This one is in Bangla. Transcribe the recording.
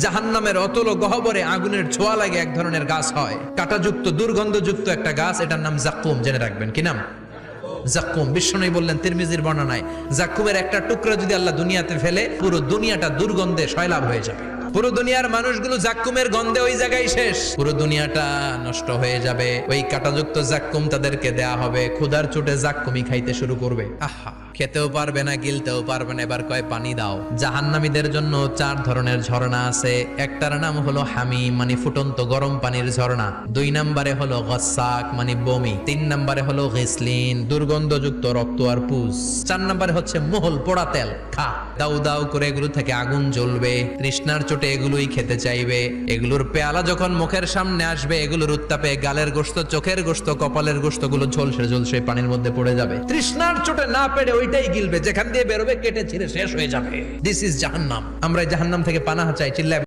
জাহান্নামের অতল গহ্বরে আগুনের ছোঁয়া লাগে এক ধরনের গাছ হয়, কাঁটাযুক্ত দুর্গন্ধযুক্ত একটা গাছ, এটার নাম জাক্কুম। জেনে রাখবেন। কি নাম? জাক্কুম। বিশ্বনবী বললেন তিরমিজির বর্ণনায়, জাক্কুমের একটা টুকরা যদি আল্লাহ দুনিয়াতে ফেলে, পুরো দুনিয়াটা দুর্গন্ধে সয়লাব হয়ে যাবে। পুরো দুনিয়ার মানুষগুলো জাক্কুমের গন্ধে ওই জায়গায় শেষ, পুরো দুনিয়াটা নষ্ট হয়ে যাবে। ওই কাঁটাযুক্ত জাক্কুম তাদেরকে দেয়া হবে, ক্ষুধার চোটে জাক্কুমই খাইতে শুরু করবে। আহা, খেতেও পারবে না, গিলতেও পারবে না, এবার কয় পানি দাও। জাহান্নামীদের জন্য 4 ধরনের ঝর্ণা আছে। একটার নাম হলো হামিম, মানে ফুটন্ত গরম পানির ঝর্ণা। 2 নম্বরে হলো গসাক, মানে বমি। 3 নম্বরে হলো গিসলিন, দুর্গন্ধযুক্ত রক্ত আর পুজ। 4 নম্বরে হচ্ছে মোহল, পোড়া তেল। খা, দাউ দাউ করে এগুলো থেকে আগুন জ্বলবে, তৃষ্ণার চোটে এগুলোই খেতে চাইবে। এগুলোর পেয়ালা যখন মুখের সামনে আসবে, এগুলোর উত্তাপে গালের গোশত, চোখের গোশত, কপালের গোশত গুলো ঝলসে ঝলসে পানির মধ্যে পড়ে যাবে। তৃষ্ণার চোটে না পেরে ওইটাই গিলবে, যেখান দিয়ে বেরোবে কেটে ছিঁড়ে শেষ হয়ে যাবে। দিস ইজ জাহান্নাম। আমরা জাহান্নাম থেকে পানাহা চাই, চিল্লায়